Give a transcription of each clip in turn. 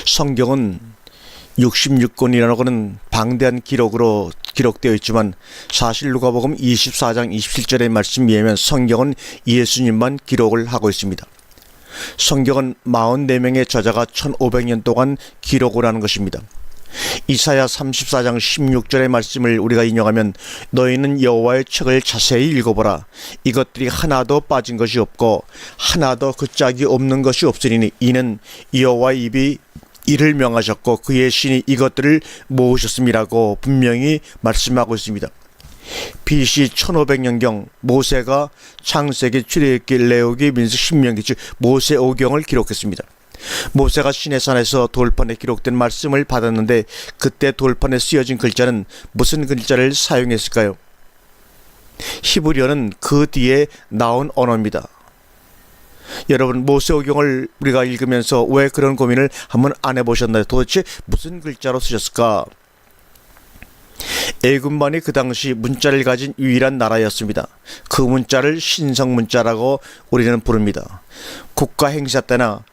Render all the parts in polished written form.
성경은 66권이라는 방대한 기록으로 기록되어 있지만 사실 누가복음 24장 27절의 말씀에 의하면 성경은 예수님만 기록을 하고 있습니다. 성경은 44명의 저자가 1500년 동안 기록을 하는 것입니다. 이사야 34장 16절의 말씀을 우리가 인용하면 너희는 여호와의 책을 자세히 읽어보라. 이것들이 하나도 빠진 것이 없고 하나도 그 짝이 없는 것이 없으니 이는 여호와의 입이 이를 명하셨고 그의 신이 이것들을 모으셨음이라고 분명히 말씀하고 있습니다. BC 1500년경 모세가 창세기, 출애굽기, 레위기, 민수기, 신명기 즉 모세오경을 기록했습니다. 모세가 시내산에서 돌판에 기록된 말씀을 받았는데 그때 돌판에 쓰여진 글자는 무슨 글자를 사용했을까요? 히브리어는 그 뒤에 나온 언어입니다. 여러분, 모세오경을 우리가 읽으면서 왜 그런 고민을 한번 안 해보셨나요? 도대체 무슨 글자로 쓰셨을까? 애굽만이 그 당시 문자를 가진 유일한 나라였습니다. 그 문자를 신성문자라고 우리는 부릅니다. 국가 행사 때나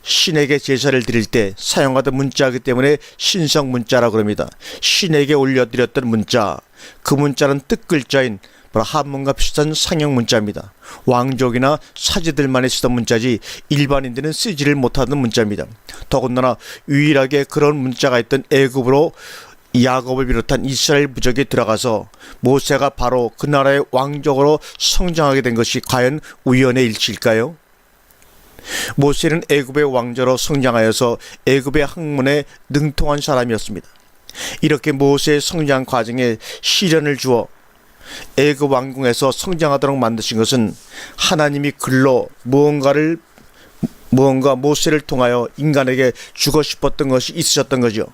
신에게 제사를 드릴 때 사용하던 문자이기 때문에 신성문자라고 합니다. 신에게 올려드렸던 문자, 그 문자는 뜻글자인 한문과 비슷한 상형문자입니다. 왕족이나 사제들만이 쓰던 문자지 일반인들은 쓰지를 못하는 문자입니다. 더군다나 유일하게 그런 문자가 있던 애굽으로 야곱을 비롯한 이스라엘 부족이 들어가서 모세가 바로 그 나라의 왕족으로 성장하게 된 것이 과연 우연의 일치일까요? 모세는 애굽의 왕자로 성장하여서 애굽의 학문에 능통한 사람이었습니다. 이렇게 모세의 성장 과정에 시련을 주어 애굽 왕궁에서 성장하도록 만드신 것은 하나님이 글로 무언가 모세를 통하여 인간에게 주고 싶었던 것이 있으셨던 거죠.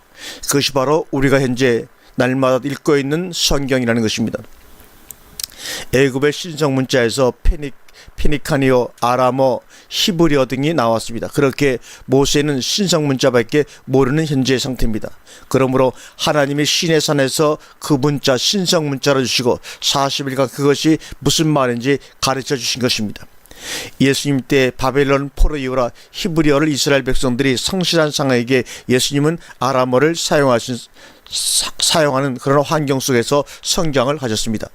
그것이 바로 우리가 현재 날마다 읽고 있는 성경이라는 것입니다. 애굽의 신성문자에서 페니카니어, 아람어, 히브리어 등이 나왔습니다. 그렇게 모세는 신성문자밖에 모르는 현재의 상태입니다. 그러므로 하나님이 시내산에서 그 문자 신성문자로 주시고 40일간 그것이 무슨 말인지 가르쳐 주신 것입니다. 예수님 때 바벨론 포로 이후라 히브리어를 이스라엘 백성들이 성실한 상에게 예수님은 아람어를 사용하는 그런 환경 속에서 성장을 하셨습니다.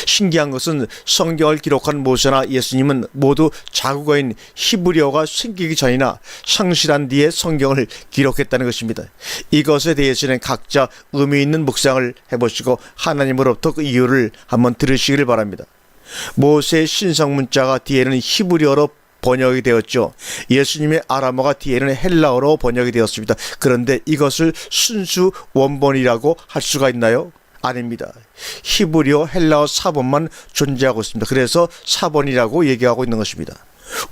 신기한 것은 성경을 기록한 모세나 예수님은 모두 자국어인 히브리어가 생기기 전이나 성실한 뒤에 성경을 기록했다는 것입니다. 이것에 대해서는 각자 의미 있는 묵상을 해보시고 하나님으로부터 그 이유를 한번 들으시기를 바랍니다. 모세의 신성문자가 뒤에는 히브리어로 번역이 되었죠. 예수님의 아람어가 뒤에는 헬라어로 번역이 되었습니다. 그런데 이것을 순수 원본이라고 할 수가 있나요? 아닙니다. 히브리어, 헬라어 사본만 존재하고 있습니다. 그래서 사본이라고 얘기하고 있는 것입니다.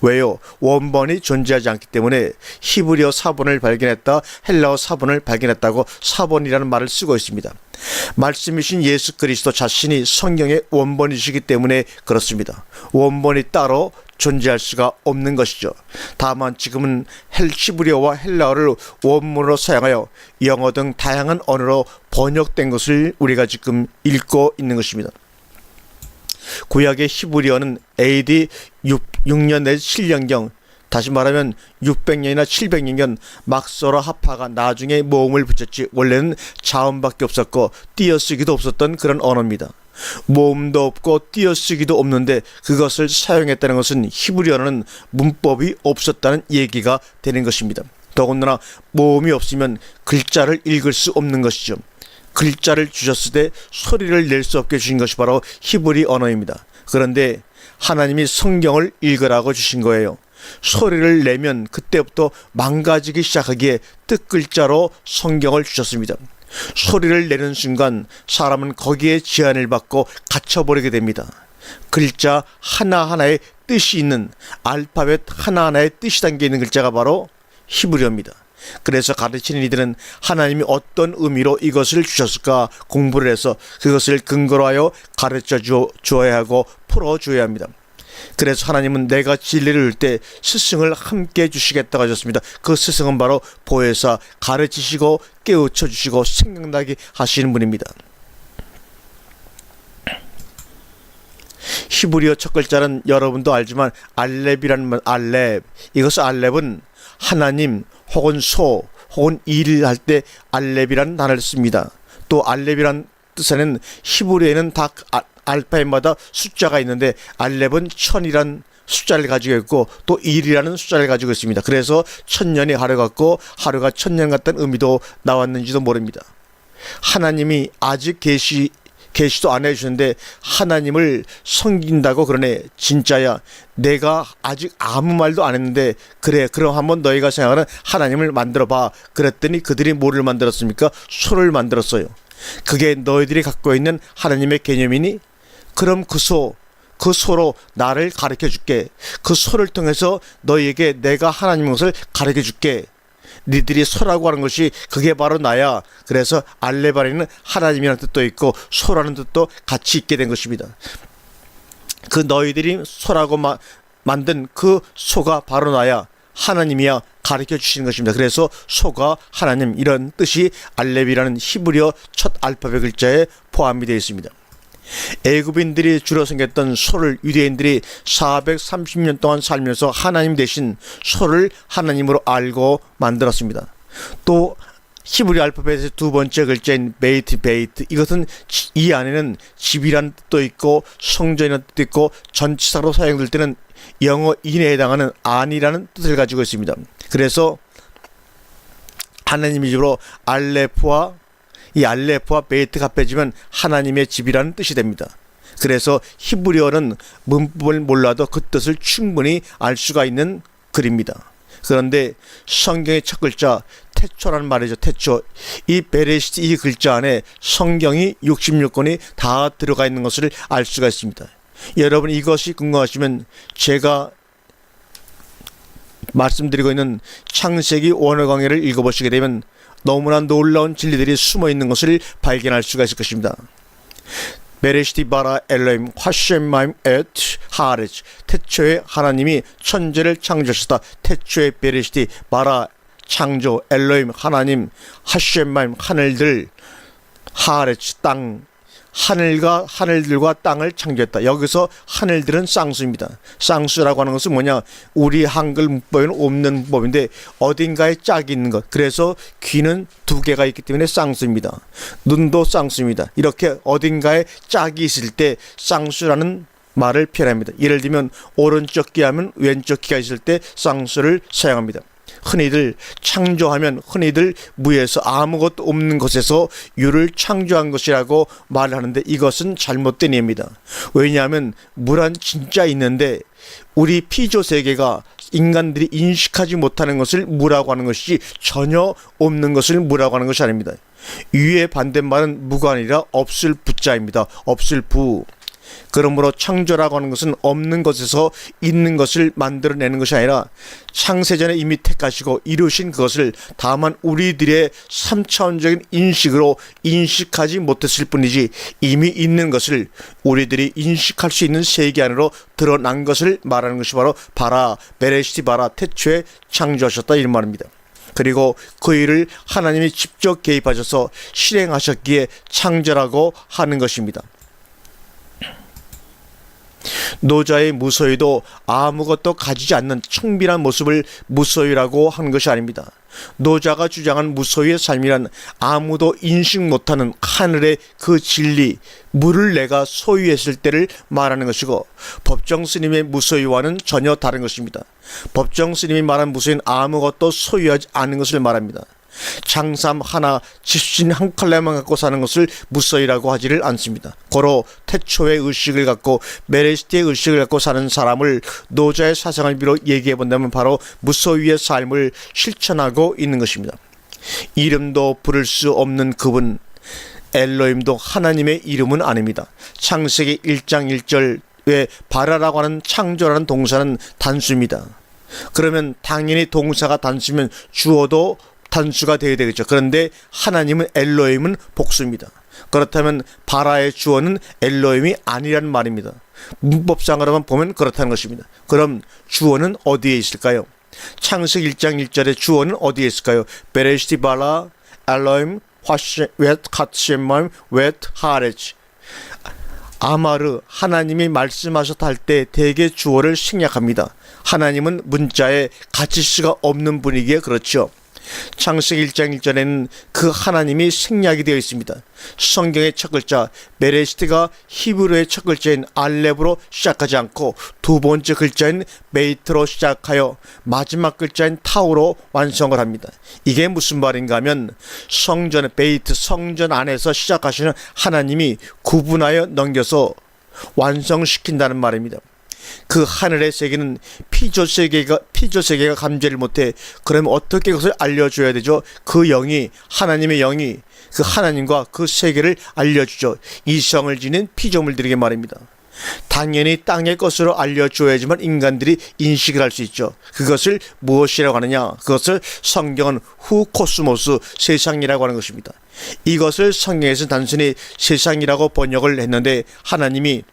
왜요? 원본이 존재하지 않기 때문에 히브리어 사본을 발견했다, 헬라어 사본을 발견했다고 사본이라는 말을 쓰고 있습니다. 말씀이신 예수 그리스도 자신이 성경의 원본이시기 때문에 그렇습니다. 원본이 따로 존재할 수가 없는 것이죠. 다만 지금은 히브리어와 헬라어를 원문으로 사용하여 영어 등 다양한 언어로 번역된 것을 우리가 지금 읽고 있는 것입니다. 구약의 히브리어는 AD 6년 내지 7년경, 다시 말하면 600년이나 700년경 막소라 하파가 나중에 모음을 붙였지 원래는 자음밖에 없었고 띄어쓰기도 없었던 그런 언어입니다. 모음도 없고 띄어쓰기도 없는데 그것을 사용했다는 것은 히브리어는 문법이 없었다는 얘기가 되는 것입니다. 더군다나 모음이 없으면 글자를 읽을 수 없는 것이죠. 글자를 주셨을 때 소리를 낼 수 없게 주신 것이 바로 히브리 언어입니다. 그런데 하나님이 성경을 읽으라고 주신 거예요. 소리를 내면 그때부터 망가지기 시작하기에 뜻글자로 성경을 주셨습니다. 소리를 내는 순간 사람은 거기에 제한을 받고 갇혀버리게 됩니다. 글자 하나하나의 뜻이 있는, 알파벳 하나하나의 뜻이 담겨있는 글자가 바로 히브리어입니다. 그래서 가르치는 이들은 하나님이 어떤 의미로 이것을 주셨을까 공부를 해서 그것을 근거로 하여 가르쳐 주어야 하고 풀어줘야 합니다. 그래서 하나님은 내가 진리를 줄 때 스승을 함께 주시겠다고 하셨습니다. 그 스승은 바로 보혜사, 가르치시고 깨우쳐 주시고 생각나게 하시는 분입니다. 히브리어 첫 글자는 여러분도 알지만 알렙이라는 말, 알렙. 이것은 알렙은 하나님 혹은 소 혹은 일을 할 때 알렙이라는 단어를 씁니다. 또 알렙이란 뜻에는 히브리어에는 다 알파벳마다 숫자가 있는데 알렙은 1000이란 숫자를 가지고 있고 또 1이라는 숫자를 가지고 있습니다. 그래서 1000년이 하루 같고 하루가 1000년 같다는 의미도 나왔는지도 모릅니다. 하나님이 아직 계시도 안 해주셨는데 하나님을 섬긴다고 그러네. 진짜야, 내가 아직 아무 말도 안 했는데 그래, 그럼 한번 너희가 생각하는 하나님을 만들어봐. 그랬더니 그들이 뭐를 만들었습니까? 소를 만들었어요. 그게 너희들이 갖고 있는 하나님의 개념이니? 그럼 그 소로 나를 가르쳐 줄게. 그 소를 통해서 너희에게 내가 하나님의 것을 가르쳐 줄게. 니들이 소라고 하는 것이 그게 바로 나야. 그래서 알레바리는 하나님이라는 뜻도 있고 소라는 뜻도 같이 있게 된 것입니다. 그 너희들이 소라고 만든 그 소가 바로 나야. 하나님이야. 가르쳐 주시는 것입니다. 그래서 소가 하나님, 이런 뜻이 알렙이라는 히브리어 첫 알파벳 글자에 포함이 되어 있습니다. 애굽인들이 주로 섬겼던 소를 유대인들이 430년 동안 살면서 하나님 대신 소를 하나님으로 알고 만들었습니다. 또 히브리 알파벳의 두 번째 글자인 베이트, 이것은 이 안에는 집이라는 뜻도 있고 성전이라는 뜻도 있고 전치사로 사용될 때는 영어 인에 해당하는 안이라는 뜻을 가지고 있습니다. 그래서 하나님의 집으로 알레프와 베이트가 빼지면 하나님의 집이라는 뜻이 됩니다. 그래서 히브리어는 문법을 몰라도 그 뜻을 충분히 알 수가 있는 글입니다. 그런데 성경의 첫 글자 태초라는 말이죠. 태초. 이 베레시트 이 글자 안에 성경이 66권이 다 들어가 있는 것을 알 수가 있습니다. 여러분 이것이 궁금하시면 제가 말씀드리고 있는 창세기 원어 강해를 읽어보시게 되면 너무나 놀라운 진리들이 숨어 있는 것을 발견할 수가 있을 것입니다. 베레시티 바라 엘로임 화셴마임 엣 하레츠. 태초에 하나님이 천지를 창조하셨다. 태초에 베레시티 바라 창조, 엘로임 하나님, 하셴마임 하늘들, 하레츠 땅, 하늘들과 땅을 창조했다. 여기서 하늘들은 쌍수입니다. 쌍수라고 하는 것은 뭐냐? 우리 한글 문법에는 없는 문법인데 어딘가에 짝이 있는 것. 그래서 귀는 두 개가 있기 때문에 쌍수입니다. 눈도 쌍수입니다. 이렇게 어딘가에 짝이 있을 때 쌍수라는 말을 표현합니다. 예를 들면 오른쪽 귀하면 왼쪽 귀가 있을 때 쌍수를 사용합니다. 흔히들 창조하면 흔히들 무에서 아무것도 없는 것에서 유를 창조한 것이라고 말하는데 이것은 잘못된 예입니다. 왜냐하면 무란 진짜 있는데 우리 피조 세계가 인간들이 인식하지 못하는 것을 무라고 하는 것이 전혀 없는 것을 무라고 하는 것이 아닙니다. 유의 반대말은 무가 아니라 없을 부자입니다. 없을 부. 그러므로 창조라고 하는 것은 없는 것에서 있는 것을 만들어내는 것이 아니라 창세전에 이미 택하시고 이루신 그것을 다만 우리들의 3차원적인 인식으로 인식하지 못했을 뿐이지 이미 있는 것을 우리들이 인식할 수 있는 세계 안으로 드러난 것을 말하는 것이 바로 바라, 베레시티 바라, 태초에 창조하셨다 이런 말입니다. 그리고 그 일을 하나님이 직접 개입하셔서 실행하셨기에 창조라고 하는 것입니다. 노자의 무소유도 아무것도 가지지 않는 청빈한 모습을 무소유라고 하는 것이 아닙니다. 노자가 주장한 무소유의 삶이란 아무도 인식 못하는 하늘의 그 진리, 물을 내가 소유했을 때를 말하는 것이고 법정 스님의 무소유와는 전혀 다른 것입니다. 법정 스님이 말한 무소유는 아무것도 소유하지 않은 것을 말합니다. 장삼 하나, 집신 한 칼날만 갖고 사는 것을 무소유라고 하지를 않습니다. 고로 태초의 의식을 갖고 메레시티의 의식을 갖고 사는 사람을 노자의 사상을 비롯 얘기해 본다면 바로 무소유의 삶을 실천하고 있는 것입니다. 이름도 부를 수 없는 그분, 엘로힘도 하나님의 이름은 아닙니다. 창세기 1장 1절에 바라라고 하는 창조라는 동사는 단수입니다. 그러면 당연히 동사가 단수면 주어도 단수가 되어야 되겠죠. 그런데 하나님은 엘로힘은 복수입니다. 그렇다면 바라의 주어는 엘로힘이 아니라는 말입니다. 문법상으로만 보면 그렇다는 것입니다. 그럼 주어는 어디에 있을까요? 창세기 1장 1절의 주어는 어디에 있을까요? 베레시티 바라 엘로힘 웨트 카츠셴마임 웨트 하레츠. 아마르, 하나님이 말씀하셨다 할 때 대개 주어를 생략합니다. 하나님은 문자에 갇힐 수가 없는 분이기에 그렇죠. 창세기 1장 1절에는 그 하나님이 생략이 되어 있습니다. 성경의 첫 글자 베레시트가 히브리어의 첫 글자인 알렙으로 시작하지 않고 두 번째 글자인 베이트로 시작하여 마지막 글자인 타우로 완성을 합니다. 이게 무슨 말인가 하면 성전 베이트, 성전 안에서 시작하시는 하나님이 구분하여 넘겨서 완성시킨다는 말입니다. 그 하늘의 세계는 피조 세계가 감지를 못해. 그러면 어떻게 그것을 알려줘야 되죠? 그 영이, 하나님의 영이 그 하나님과 그 세계를 알려주죠. 이성을 지닌 피조물들에게 말입니다. 당연히 땅의 것으로 알려줘야지만 인간들이 인식을 할 수 있죠. 그것을 무엇이라고 하느냐? 그것을 성경은 후코스모스, 세상이라고 하는 것입니다. 이것을 성경에서 단순히 세상이라고 번역을 했는데 하나님이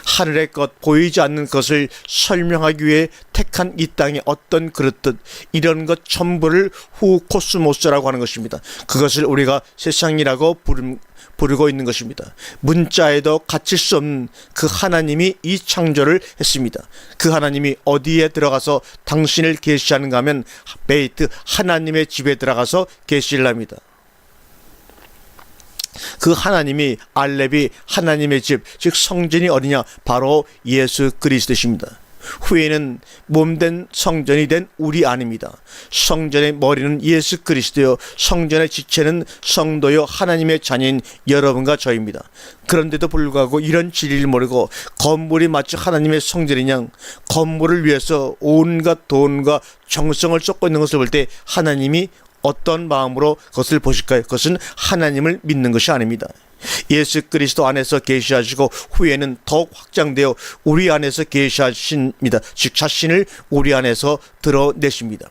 하늘의 것, 보이지 않는 것을 설명하기 위해 택한 이 땅의 어떤 그릇듯 이런 것 전부를 후코스모스라고 하는 것입니다. 그것을 우리가 세상이라고 부르고 있는 것입니다. 문자에도 갇힐 수 없는 그 하나님이 이 창조를 했습니다. 그 하나님이 어디에 들어가서 당신을 계시하는가 하면 베이트, 하나님의 집에 들어가서 계시를 합니다. 그 하나님이 알렙이 하나님의 집, 즉 성전이 어디냐? 바로 예수 그리스도십니다. 후에는 몸된 성전이 된 우리 안입니다. 성전의 머리는 예수 그리스도요, 성전의 지체는 성도요, 하나님의 자녀인 여러분과 저입니다. 그런데도 불구하고 이런 진리를 모르고 건물이 마치 하나님의 성전이냐, 건물을 위해서 온갖 돈과 정성을 쏟고 있는 것을 볼 때 하나님이 어떤 마음으로 그것을 보실까요? 그것은 하나님을 믿는 것이 아닙니다. 예수 그리스도 안에서 계시하시고 후에는 더욱 확장되어 우리 안에서 계시하십니다. 즉 자신을 우리 안에서 드러내십니다.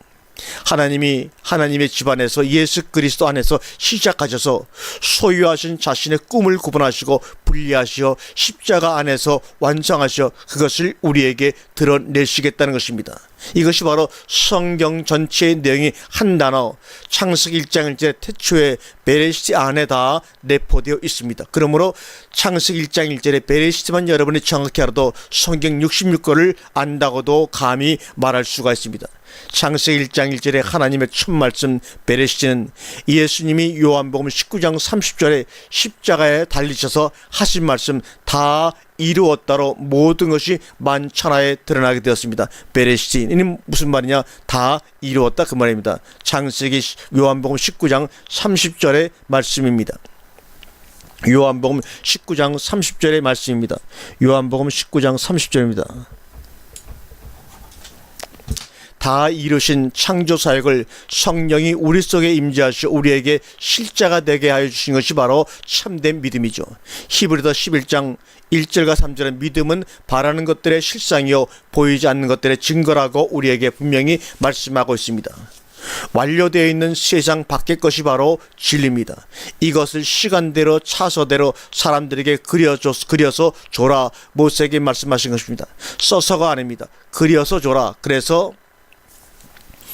하나님이 하나님의 집안에서 예수 그리스도 안에서 시작하셔서 소유하신 자신의 꿈을 구분하시고 분리하시어 십자가 안에서 완성하셔 그것을 우리에게 드러내시겠다는 것입니다. 이것이 바로 성경 전체의 내용이 한 단어 창세기 1장 1절 태초에 베레시트 안에 다 내포되어 있습니다. 그러므로 창세기 1장 1절에 베레시트만 여러분이 정확히 알아도 성경 66권을 안다고도 감히 말할 수가 있습니다. 창세기 1장 1절에 하나님의 첫 말씀 베레시트는 예수님이 요한복음 19장 30절에 십자가에 달리셔서 하신 말씀 다 이루었다로 모든 것이 만천하에 드러나게 되었습니다. 베레시트 이는 무슨 말이냐? 다 이루었다 그 말입니다. 창세기 요한복음 19장 30절의 말씀입니다. 요한복음 19장 30절의 말씀입니다. 요한복음 19장 30절입니다. 다 이루신 창조 사역을 성령이 우리 속에 임재하시어 우리에게 실자가 되게 하여 주신 것이 바로 참된 믿음이죠. 히브리서 11장 1절과 3절의 믿음은 바라는 것들의 실상이요 보이지 않는 것들의 증거라고 우리에게 분명히 말씀하고 있습니다. 완료되어 있는 세상 밖의 것이 바로 진리입니다. 이것을 시간대로 차서대로 사람들에게 그려서 줘라 모세에게 말씀하신 것입니다. 써서가 아닙니다. 그려서 줘라. 그래서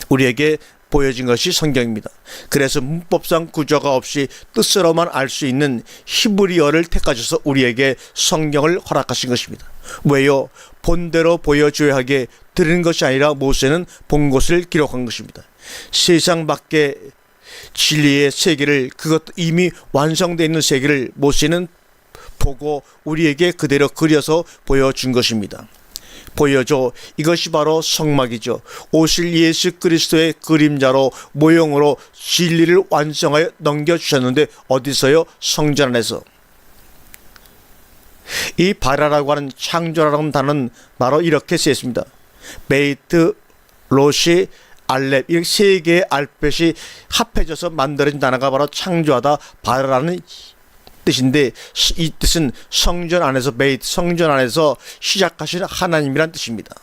우리에게 보여진 것이 성경입니다. 그래서 문법상 구조가 없이 뜻으로만 알 수 있는 히브리어를 택하셔서 우리에게 성경을 허락하신 것입니다. 왜요? 본대로 보여줘야 하게 들은 것이 아니라 모세는 본 것을 기록한 것입니다. 세상 밖의 진리의 세계를, 그것도 이미 완성되어 있는 세계를 모세는 보고 우리에게 그대로 그려서 보여준 것입니다. 보여줘. 이것이 바로 성막이죠. 오실 예수 그리스도의 그림자로 모형으로 진리를 완성하여 넘겨주셨는데 어디서요? 성전 안에서. 이 바라라고 하는 창조라고 하는 단어는 바로 이렇게 쓰였습니다. 베이트, 로시, 알렙 이 세 개의 알폿이 합해져서 만들어진 단어가 바로 창조하다 바라라는 뜻인데 이 뜻은 성전 안에서 베이트, 성전 안에서 시작하신 하나님이란 뜻입니다.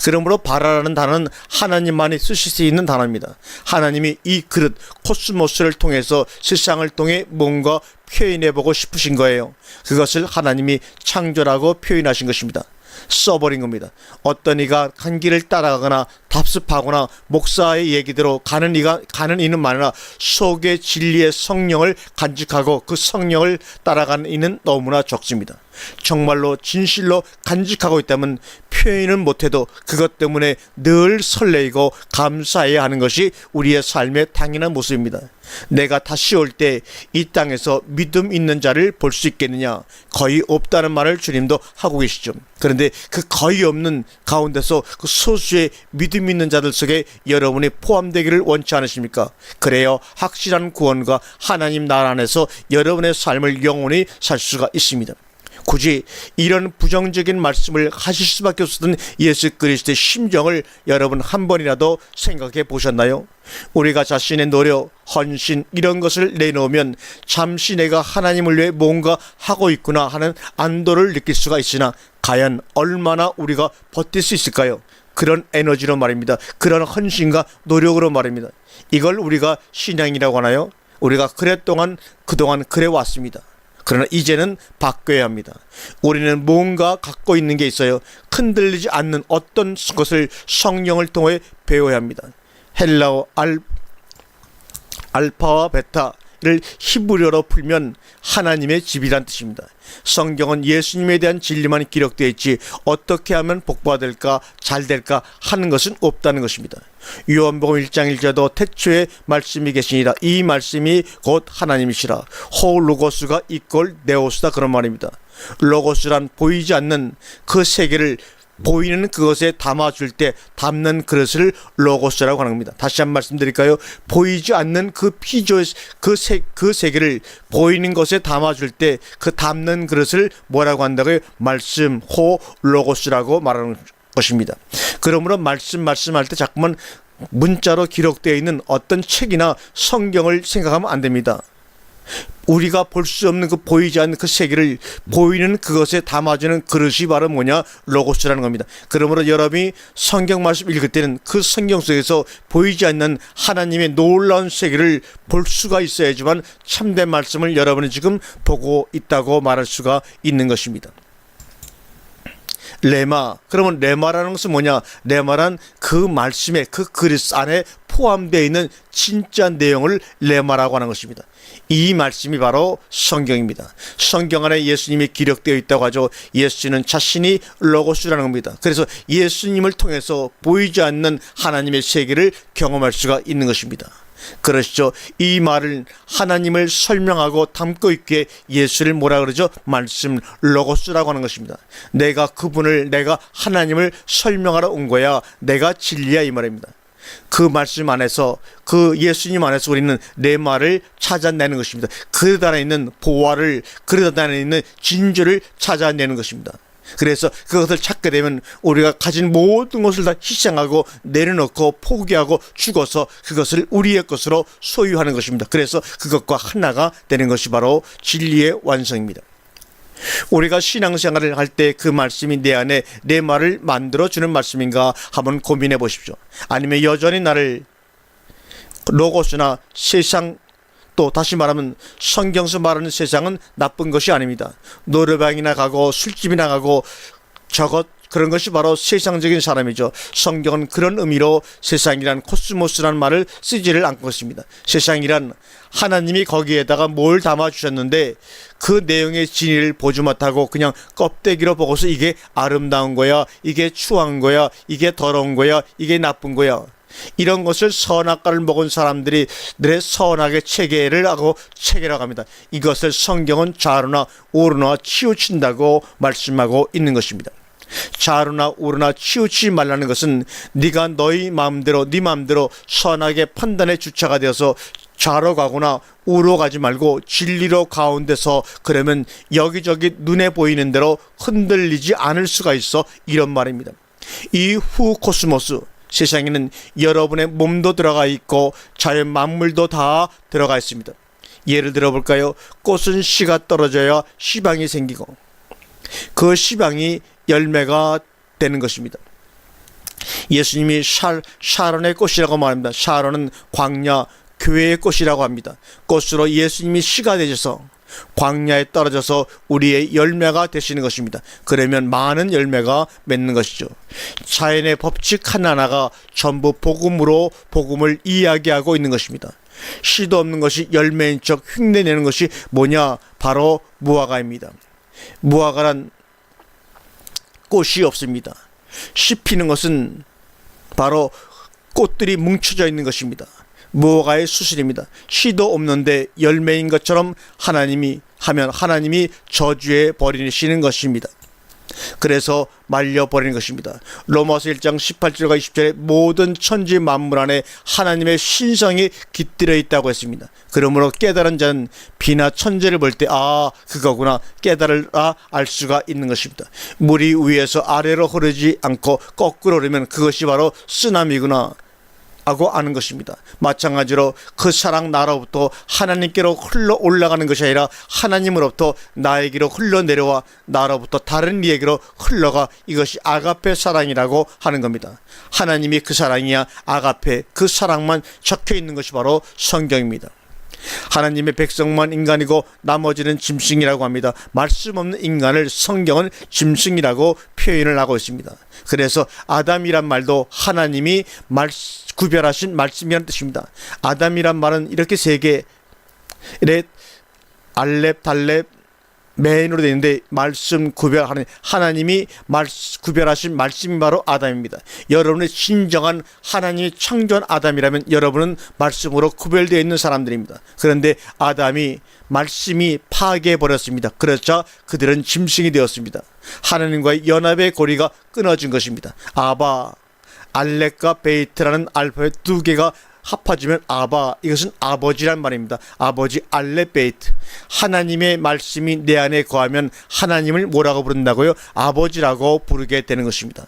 그러므로 바라라는 단어는 하나님만이 쓰실 수 있는 단어입니다. 하나님이 이 그릇 코스모스를 통해서 세상을 통해 뭔가 표현해보고 싶으신 거예요. 그것을 하나님이 창조라고 표현하신 것입니다. 써버린 겁니다. 어떤 이가 한 길을 따라가거나 답습하거나 목사의 얘기대로 가는 이는 많으나 속의 진리의 성령을 간직하고 그 성령을 따라가는 이는 너무나 적습니다. 정말로 진실로 간직하고 있다면 표현은 못해도 그것 때문에 늘 설레이고 감사해야 하는 것이 우리의 삶의 당연한 모습입니다. 내가 다시 올 때 이 땅에서 믿음 있는 자를 볼 수 있겠느냐? 거의 없다는 말을 주님도 하고 계시죠. 그런데 그 거의 없는 가운데서 그 소수의 믿음 있는 자들 속에 여러분이 포함되기를 원치 않으십니까? 그래야 확실한 구원과 하나님 나라 안에서 여러분의 삶을 영원히 살 수가 있습니다. 굳이 이런 부정적인 말씀을 하실 수밖에 없었던 예수 그리스도의 심정을 여러분 한 번이라도 생각해 보셨나요? 우리가 자신의 노력, 헌신 이런 것을 내놓으면 잠시 내가 하나님을 위해 뭔가 하고 있구나 하는 안도를 느낄 수가 있으나 과연 얼마나 우리가 버틸 수 있을까요? 그런 에너지로 말입니다. 그런 헌신과 노력으로 말입니다. 이걸 우리가 신앙이라고 하나요? 우리가 그동안 그래 왔습니다. 그러나 이제는 바뀌어야 합니다. 우리는 뭔가 갖고 있는 게 있어요. 흔들리지 않는 어떤 것을 성령을 통해 배워야 합니다. 헬라어 알파와 베타를 히브리어로 풀면 하나님의 집이란 뜻입니다. 성경은 예수님에 대한 진리만 기록되어 있지 어떻게 하면 복받을까 잘될까 하는 것은 없다는 것입니다. 요한복음 1장 1절도 태초에 말씀이 계시니라 이 말씀이 곧 하나님이시라 호 로고스가 이꼴 네오스다 그런 말입니다. 로고스란 보이지 않는 그 세계를 보이는 그것에 담아줄 때 담는 그릇을 로고스라고 하는 겁니다. 다시 한번 말씀드릴까요? 보이지 않는 그 피조의 그 세계를 보이는 것에 담아줄 때 그 담는 그릇을 뭐라고 한다고요? 말씀, 호, 로고스라고 말하는 것입니다. 그러므로 말씀할 때 자꾸만 문자로 기록되어 있는 어떤 책이나 성경을 생각하면 안 됩니다. 우리가 볼 수 없는 그 보이지 않는 그 세계를 보이는 그것에 담아주는 그릇이 바로 뭐냐? 로고스라는 겁니다. 그러므로 여러분이 성경 말씀 읽을 때는 그 성경 속에서 보이지 않는 하나님의 놀라운 세계를 볼 수가 있어야지만 참된 말씀을 여러분이 지금 보고 있다고 말할 수가 있는 것입니다. 레마, 그러면 레마라는 것은 뭐냐? 레마란 그 말씀의 그 그릇 안에 포함되어 있는 진짜 내용을 레마라고 하는 것입니다. 이 말씀이 바로 성경입니다. 성경 안에 예수님이 기록되어 있다고 하죠. 예수는 자신이 로고스라는 겁니다. 그래서 예수님을 통해서 보이지 않는 하나님의 세계를 경험할 수가 있는 것입니다. 그러시죠. 이 말을 하나님을 설명하고 담고 있기에 예수를 뭐라 그러죠? 말씀 로고스라고 하는 것입니다. 내가 하나님을 설명하러 온 거야. 내가 진리야 이 말입니다. 그 말씀 안에서 그 예수님 안에서 우리는 내 말을 찾아내는 것입니다. 그 안에 있는 보화를 그 안에 있는 진주를 찾아내는 것입니다. 그래서 그것을 찾게 되면 우리가 가진 모든 것을 다 희생하고 내려놓고 포기하고 죽어서 그것을 우리의 것으로 소유하는 것입니다. 그래서 그것과 하나가 되는 것이 바로 진리의 완성입니다. 우리가 신앙생활을 할 때 그 말씀이 내 안에 내 말을 만들어주는 말씀인가 한번 고민해 보십시오. 아니면 여전히 나를 로고스나 세상, 또 다시 말하면 성경에서 말하는 세상은 나쁜 것이 아닙니다. 노래방이나 가고 술집이나 가고 그런 것이 바로 세상적인 사람이죠. 성경은 그런 의미로 세상이란 코스모스라는 말을 쓰지를 않고 있습니다. 세상이란 하나님이 거기에다가 뭘 담아주셨는데 그 내용의 진리를 보지 못하고 그냥 껍데기로 보고서 이게 아름다운 거야, 이게 추한 거야, 이게 더러운 거야, 이게 나쁜 거야. 이런 것을 선악과를 먹은 사람들이 늘 선악의 체계를 하고 체계라고 합니다. 이것을 성경은 좌로나 우로나 치우친다고 말씀하고 있는 것입니다. 좌로나 우로나 치우치지 말라는 것은 네가 네 마음대로 선악의 판단의 주체가 되어서 좌로 가거나 우로 가지 말고 진리로 가운데서 그러면 여기저기 눈에 보이는 대로 흔들리지 않을 수가 있어 이런 말입니다. 이 후코스모스 세상에는 여러분의 몸도 들어가 있고 자연 만물도 다 들어가 있습니다. 예를 들어 볼까요? 꽃은 씨가 떨어져야 씨방이 생기고 그 씨방이 열매가 되는 것입니다. 예수님이 샤론의 꽃이라고 말합니다. 샤론은 광야 교회의 꽃이라고 합니다. 꽃으로 예수님이 씨가 되셔서 광야에 떨어져서 우리의 열매가 되시는 것입니다. 그러면 많은 열매가 맺는 것이죠. 자연의 법칙 하나하나가 전부 복음으로 복음을 이야기하고 있는 것입니다. 씨도 없는 것이 열매인 척 흉내내는 것이 뭐냐? 바로 무화과입니다. 무화과란 꽃이 없습니다. 씨 피는 것은 바로 꽃들이 뭉쳐져 있는 것입니다. 무화과의 수술입니다. 씨도 없는데 열매인 것처럼 하나님이 하면 하나님이 저주해 버리시는 것입니다. 그래서 말려버리는 것입니다. 로마서 1장 18절과 20절에 모든 천지 만물 안에 하나님의 신성이 깃들어 있다고 했습니다. 그러므로 깨달은 자는 비나 천재를 볼 때 그거구나 깨달으라 알 수가 있는 것입니다. 물이 위에서 아래로 흐르지 않고 거꾸로 흐르면 그것이 바로 쓰나미구나 하고 아는 것입니다. 마찬가지로 그 사랑 나로부터 하나님께로 흘러 올라가는 것이 아니라 하나님으로부터 나에게로 흘러내려와 나로부터 다른 이에게로 흘러가 이것이 아가페 사랑이라고 하는 겁니다. 하나님이 그 사랑이야 아가페 그 사랑만 적혀 있는 것이 바로 성경입니다. 하나님의 백성만 인간이고 나머지는 짐승이라고 합니다. 말씀 없는 인간을 성경은 짐승이라고 표현을 하고 있습니다. 그래서 아담이란 말도 하나님이 구별하신 말씀이라는 뜻입니다. 아담이란 말은 이렇게 세 개, 알렙, 달렙, 메인으로 되어 있는데 말씀 구별하는 하나님이 구별하신 말씀이 바로 아담입니다. 여러분의 진정한 하나님이 창조한 아담이라면 여러분은 말씀으로 구별되어 있는 사람들입니다. 그런데 아담이 말씀이 파괴해버렸습니다. 그렇자 그들은 짐승이 되었습니다. 하나님과의 연합의 고리가 끊어진 것입니다. 아바, 알렉과 베이트라는 알파벳 두 개가 합해지면 아바, 이것은 아버지란 말입니다. 아버지 알레베이트. 하나님의 말씀이 내 안에 거하면 하나님을 뭐라고 부른다고요? 아버지라고 부르게 되는 것입니다.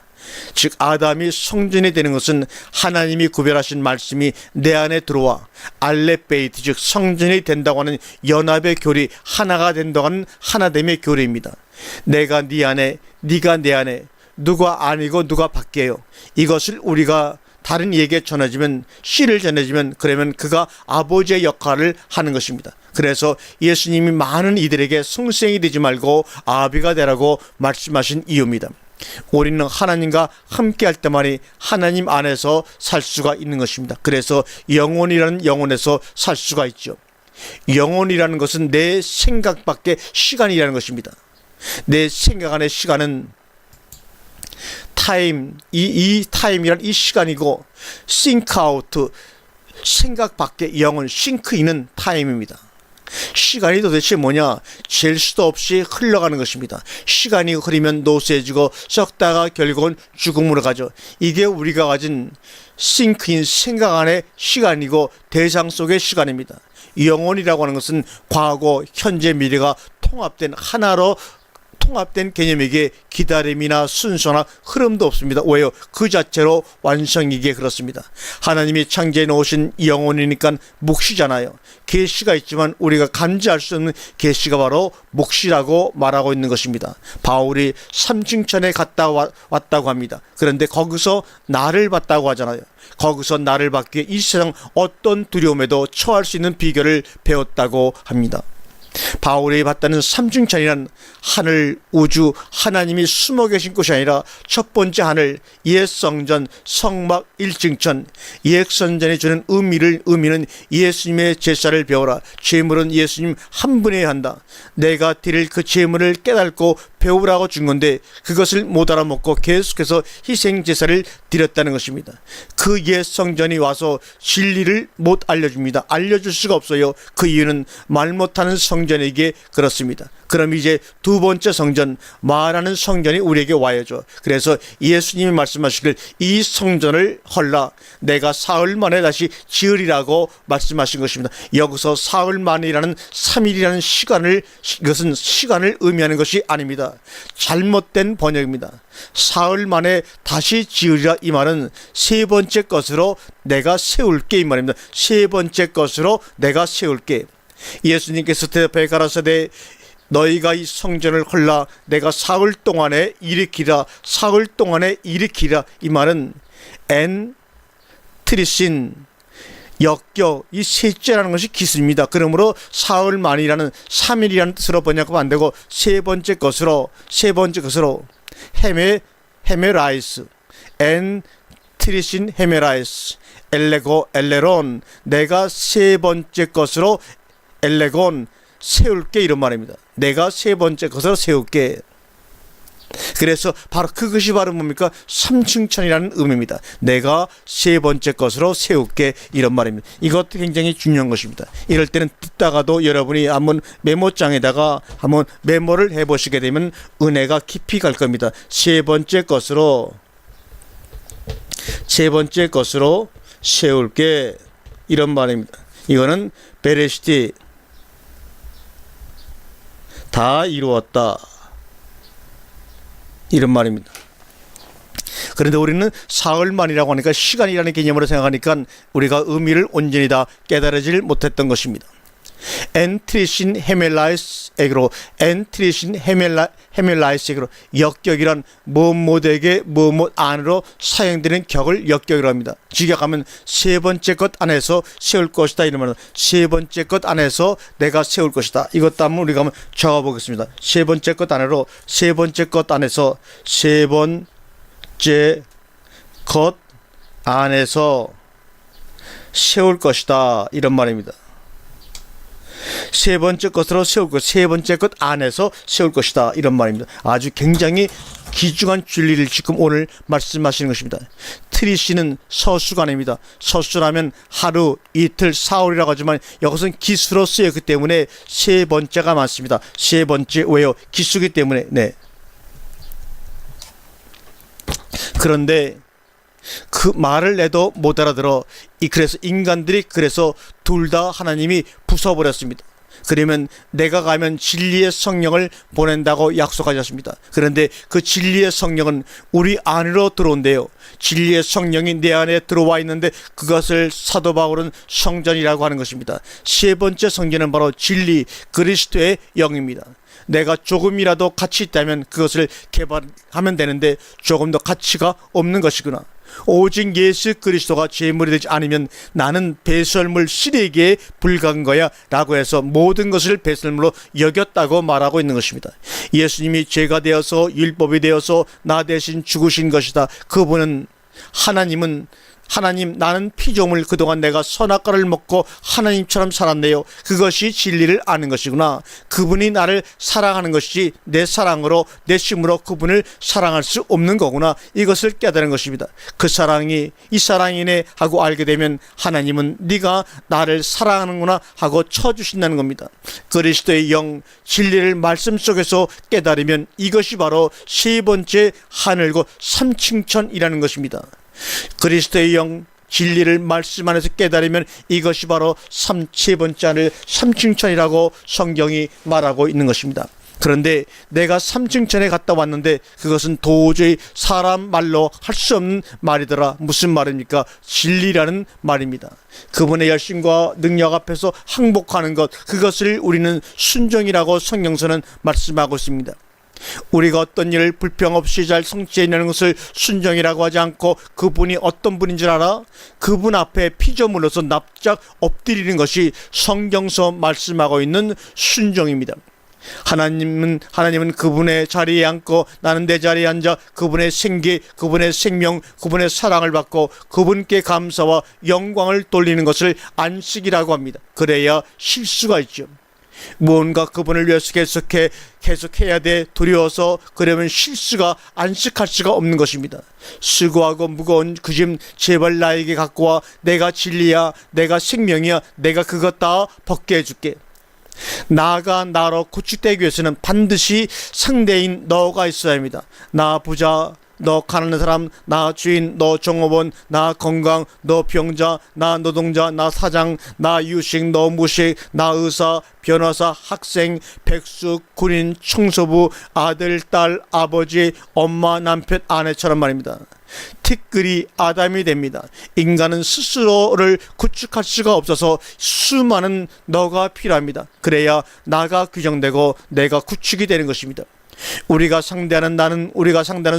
즉 아담이 성전이 되는 것은 하나님이 구별하신 말씀이 내 안에 들어와 알레베이트 즉 성전이 된다고 하는 연합의 교리, 하나가 된다고 하는 하나됨의 교리입니다. 내가 네 안에, 네가 내 안에, 누가 아니고 누가 밖에요. 이것을 우리가 다른 이에게 전해지면 씨를 전해지면 그러면 그가 아버지의 역할을 하는 것입니다. 그래서 예수님이 많은 이들에게 성생이 되지 말고 아비가 되라고 말씀하신 이유입니다. 우리는 하나님과 함께 할 때만이 하나님 안에서 살 수가 있는 것입니다. 그래서 영혼이라는 영혼에서 살 수가 있죠. 영혼이라는 것은 내 생각 밖의 시간이라는 것입니다. 내 생각 안의 시간은 타임, 이 타임이란 이 시간이고 think out, 생각 밖의 영혼, think in은 타임입니다. 시간이 도대체 뭐냐? 잴 수도 없이 흘러가는 것입니다. 시간이 흐르면 노쇠지고 썩다가 결국은 죽음으로 가죠. 이게 우리가 가진 think in, 생각 안의 시간이고 대상 속의 시간입니다. 영혼이라고 하는 것은 과거, 현재, 미래가 통합된 하나로 통합된 개념에게 기다림이나 순서나 흐름도 없습니다. 왜요? 그 자체로 완성이기에 그렇습니다. 하나님이 창조해 놓으신 영혼이니까 묵시잖아요. 계시가 있지만 우리가 감지할 수 없는 계시가 바로 묵시라고 말하고 있는 것입니다. 바울이 삼층천에 갔다 왔다고 합니다. 그런데 거기서 나를 봤다고 하잖아요. 거기서 나를 받기 위해 이 세상 어떤 두려움에도 처할 수 있는 비결을 배웠다고 합니다. 바울이 봤다는 삼중천이란 하늘, 우주, 하나님이 숨어 계신 곳이 아니라 첫 번째 하늘, 옛 성전, 성막 1층천, 옛 성전이 주는 의미는 예수님의 제사를 배워라. 제물은 예수님 한 분이어야 한다. 내가 드릴 그 제물을 깨닫고 배우라고 준 건데 그것을 못 알아먹고 계속해서 희생 제사를 드렸다는 것입니다. 그 옛 성전이 와서 진리를 못 알려줍니다. 알려줄 수가 없어요. 그 이유는 말 못하는 성전에게 그렇습니다. 그럼 이제 두 번째 성전, 말하는 성전이 우리에게 와야죠. 그래서 예수님이 말씀하시길 이 성전을 헐라 내가 사흘 만에 다시 지으리라고 말씀하신 것입니다. 여기서 사흘 만이라는 3일이라는 시간을, 이것은 시간을 의미하는 것이 아닙니다. 잘못된 번역입니다. 사흘 만에 다시 지으리라 이 말은 세 번째 것으로 내가 세울게 이 말입니다. 세 번째 것으로 내가 세울게. 예수님께서 대답해 가라사대 너희가 이 성전을 헐라 내가 사흘 동안에 일으키라. 사흘 동안에 일으키라 이 말은 엔 트리신 역격, 이 셋째라는 것이 기술입니다. 그러므로 사흘만이라는 3일이라는 뜻으로 번역하면 안 되고 세 번째 것으로 헤메라이스, 엔트리신 헤메라이스, 엘레고 엘레론, 내가 세 번째 것으로 엘레곤 세울게, 이런 말입니다. 내가 세 번째 것으로 세울게. 그래서 바로 그것이 바로 뭡니까? 삼층천이라는 의미입니다. 내가 세 번째 것으로 세울게, 이런 말입니다. 이것도 굉장히 중요한 것입니다. 이럴 때는 듣다가도 여러분이 한번 메모장에다가 한번 메모를 해보시게 되면 은혜가 깊이 갈 겁니다. 세 번째 것으로 세울게, 이런 말입니다. 이거는 베레시티, 다 이루었다, 이런 말입니다. 그런데 우리는 사흘만이라고 하니까 시간이라는 개념으로 생각하니까 우리가 의미를 온전히 다 깨달아질 못했던 것입니다. 엔트리신 헤멜라이스에게로, 역격이란 무엇에게 무엇 안으로 사용되는 격을 역격이라고 합니다. 직역하면 세 번째 것 안에서 세울 것이다, 이런 말입니다. 세 번째 것 안에서 내가 세울 것이다. 이것도 한번 우리가 한번 적어보겠습니다. 세 번째 것 안으로, 세 번째 것 안에서, 세 번째 것 안에서 세울 것이다, 이런 말입니다. 세 번째 것으로 세울 것, 세 번째 것 안에서 세울 것이다, 이런 말입니다. 아주 굉장히 귀중한 진리를 지금 오늘 말씀하시는 것입니다. 트리시는 서술관입니다. 서술하면 하루, 이틀, 사흘이라고 하지만 이것은 기수로 쓰였기 때문에 세 번째가 많습니다. 세 번째 왜요? 기수기 때문에. 네. 그런데 그 말을 내도 못 알아들어. 그래서 인간들이 그래서 둘 다 하나님이 부숴버렸습니다. 그러면 내가 가면 진리의 성령을 보낸다고 약속하셨습니다. 그런데 그 진리의 성령은 우리 안으로 들어온대요. 진리의 성령이 내 안에 들어와 있는데 그것을 사도 바울은 성전이라고 하는 것입니다. 세 번째 성전은 바로 진리, 그리스도의 영입니다. 내가 조금이라도 가치 있다면 그것을 개발하면 되는데 조금 더 가치가 없는 것이구나. 오직 예수 그리스도가 제물이 되지 않으면 나는 배설물 시래기에 불과한 거야 라고 해서 모든 것을 배설물로 여겼다고 말하고 있는 것입니다. 예수님이 죄가 되어서 율법이 되어서 나 대신 죽으신 것이다. 그분은 하나님, 나는 피조물, 그동안 내가 선악과를 먹고 하나님처럼 살았네요. 그것이 진리를 아는 것이구나. 그분이 나를 사랑하는 것이지 내 사랑으로, 내 힘으로 그분을 사랑할 수 없는 거구나. 이것을 깨달은 것입니다. 그 사랑이 이 사랑이네 하고 알게 되면 하나님은 네가 나를 사랑하는구나 하고 쳐주신다는 겁니다. 그리스도의 영, 진리를 말씀 속에서 깨달으면 이것이 바로 세 번째 하늘고 삼층천이라는 것입니다. 그리스도의 영, 진리를 말씀 안에서 깨달으면 이것이 바로 세 번째 하늘, 삼층천이라고 성경이 말하고 있는 것입니다. 그런데 내가 삼층천에 갔다 왔는데 그것은 도저히 사람 말로 할 수 없는 말이더라. 무슨 말입니까? 진리라는 말입니다. 그분의 열심과 능력 앞에서 항복하는 것, 그것을 우리는 순종이라고 성경서는 말씀하고 있습니다. 우리가 어떤 일을 불평 없이 잘 성취해내는 것을 순종이라고 하지 않고 그분이 어떤 분인 줄 알아? 그분 앞에 피조물로서 납작 엎드리는 것이 성경서 말씀하고 있는 순종입니다. 하나님은 그분의 자리에 앉고 나는 내 자리에 앉아 그분의 생기, 그분의 생명, 그분의 사랑을 받고 그분께 감사와 영광을 돌리는 것을 안식이라고 합니다. 그래야 쉴 수가 있죠. 무언가 그분을 위해서 계속해야 돼. 두려워서 그러면 안식할 수가 없는 것입니다. 수고하고 무거운 그 짐 제발 나에게 갖고 와. 내가 진리야, 내가 생명이야, 내가 그것 다 벗게 해줄게. 나가 나로 구축되기 위해서는 반드시 상대인 너가 있어야 합니다. 나 부자, 너 가난한 사람, 나 주인, 너 종업원, 나 건강, 너 병자, 나 노동자, 나 사장, 나 유식, 너 무식, 나 의사, 변호사, 학생, 백수, 군인, 청소부, 아들, 딸, 아버지, 엄마, 남편, 아내처럼 말입니다. 티끌이 아담이 됩니다. 인간은 스스로를 구축할 수가 없어서 수많은 너가 필요합니다. 그래야 나가 규정되고 내가 구축이 되는 것입니다. 우리가 상대하는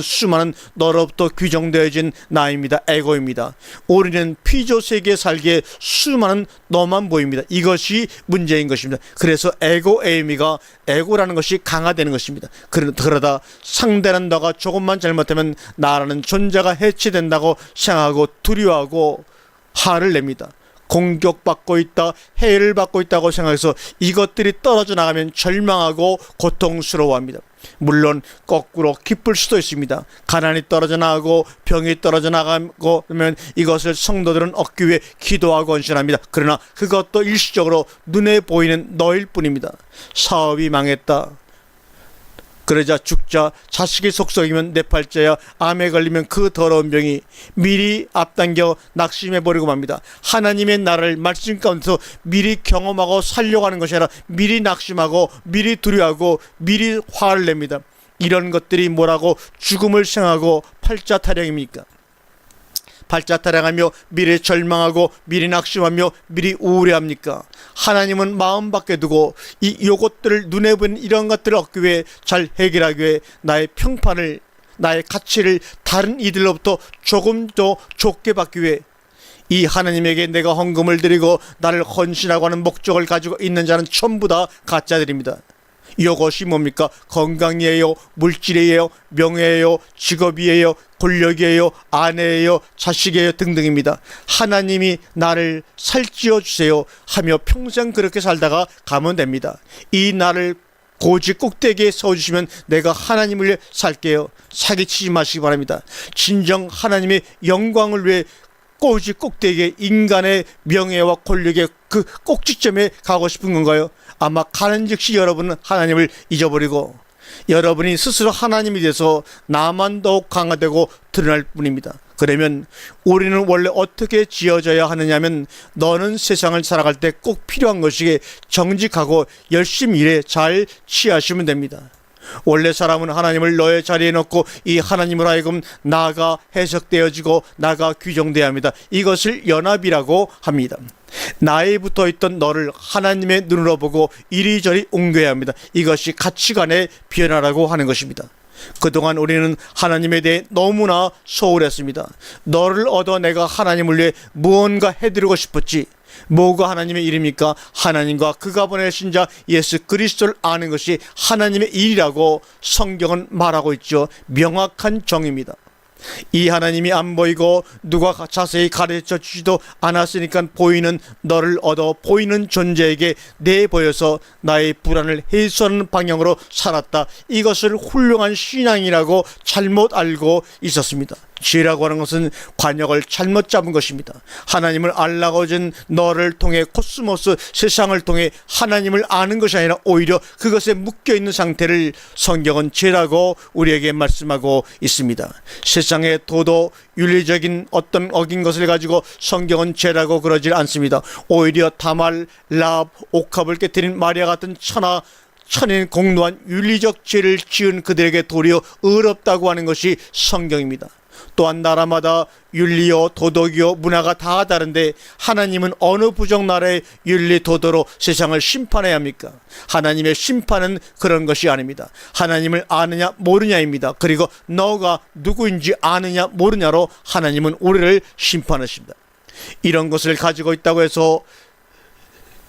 수많은 너로부터 규정되어진 나입니다. 에고입니다. 우리는 피조 세계에 살기에 수많은 너만 보입니다. 이것이 문제인 것입니다. 그래서 에고가 에고라는 것이 강화되는 것입니다. 그러다 상대하는 너가 조금만 잘못하면 나라는 존재가 해체된다고 생각하고 두려워하고 화를 냅니다. 공격받고 있다, 해를 받고 있다고 생각해서 이것들이 떨어져 나가면 절망하고 고통스러워합니다. 물론 거꾸로 기쁠 수도 있습니다. 가난이 떨어져 나가고 병이 떨어져 나가고 그러면 이것을 성도들은 얻기 위해 기도하고 헌신합니다. 그러나 그것도 일시적으로 눈에 보이는 너일 뿐입니다. 사업이 망했다, 그러자 죽자, 자식이 속썩이면 내 팔자야, 암에 걸리면 그 더러운 병이, 미리 앞당겨 낙심해버리고 맙니다. 하나님의 나라를 말씀 가운데서 미리 경험하고 살려고 하는 것이 아니라 미리 낙심하고 미리 두려워하고 미리 화를 냅니다. 이런 것들이 뭐라고 죽음을 생각하고 팔자 타령입니까? 팔자 타령하며 미리 절망하고 미리 낙심하며 미리 우울해합니까? 하나님은 마음 밖에 두고 요것들을 눈에 보이는 이런 것들을 얻기 위해, 잘 해결하기 위해 나의 평판을, 나의 가치를 다른 이들로부터 조금 더 좋게 받기 위해 이 하나님에게 내가 헌금을 드리고 나를 헌신하고 하는 목적을 가지고 있는 자는 전부 다 가짜들입니다. 이것이 뭡니까? 건강이에요, 물질이에요, 명예예요, 직업이에요, 권력이에요, 아내예요, 자식이에요 등등입니다. 하나님이 나를 살찌워 주세요 하며 평생 그렇게 살다가 가면 됩니다. 이 나를 고지 꼭대기에 세워주시면 내가 하나님을 위해 살게요. 사기치지 마시기 바랍니다. 진정 하나님의 영광을 위해 꼬지 꼭대기에 인간의 명예와 권력의 그 꼭지점에 가고 싶은 건가요? 아마 가는 즉시 여러분은 하나님을 잊어버리고 여러분이 스스로 하나님이 돼서 나만 더욱 강화되고 드러날 뿐입니다. 그러면 우리는 원래 어떻게 지어져야 하느냐면, 너는 세상을 살아갈 때 꼭 필요한 것이 정직하고 열심히 일해 잘 취하시면 됩니다. 원래 사람은 하나님을 너의 자리에 넣고 이 하나님으로 하여금 나가 해석되어지고 나가 규정되어야 합니다. 이것을 연합이라고 합니다. 나에 붙어있던 너를 하나님의 눈으로 보고 이리저리 옮겨야 합니다. 이것이 가치관의 변화라고 하는 것입니다. 그동안 우리는 하나님에 대해 너무나 소홀했습니다. 너를 얻어 내가 하나님을 위해 무언가 해드리고 싶었지. 뭐가 하나님의 일입니까? 하나님과 그가 보내신 자 예수 그리스도를 아는 것이 하나님의 일이라고 성경은 말하고 있죠. 명확한 정의입니다. 이 하나님이 안 보이고 누가 자세히 가르쳐 주지도 않았으니까 보이는 너를 얻어 보이는 존재에게 내보여서 나의 불안을 해소하는 방향으로 살았다. 이것을 훌륭한 신앙이라고 잘못 알고 있었습니다. 죄라고 하는 것은 관역을 잘못 잡은 것입니다. 하나님을 알라고 준 너를 통해 코스모스 세상을 통해 하나님을 아는 것이 아니라 오히려 그것에 묶여있는 상태를 성경은 죄라고 우리에게 말씀하고 있습니다. 세상의 도도 윤리적인 어떤 어긴 것을 가지고 성경은 죄라고 그러질 않습니다. 오히려 다말, 라합, 옥합을 깨뜨린 마리아 같은 천인 공노한 윤리적 죄를 지은 그들에게 도리어 의롭다고 하는 것이 성경입니다. 또한 나라마다 윤리요 도덕이요 문화가 다 다른데 하나님은 어느 부족 나라의 윤리 도덕으로 세상을 심판해야 합니까? 하나님의 심판은 그런 것이 아닙니다. 하나님을 아느냐 모르냐입니다. 그리고 너가 누구인지 아느냐 모르냐로 하나님은 우리를 심판하십니다. 이런 것을 가지고 있다고 해서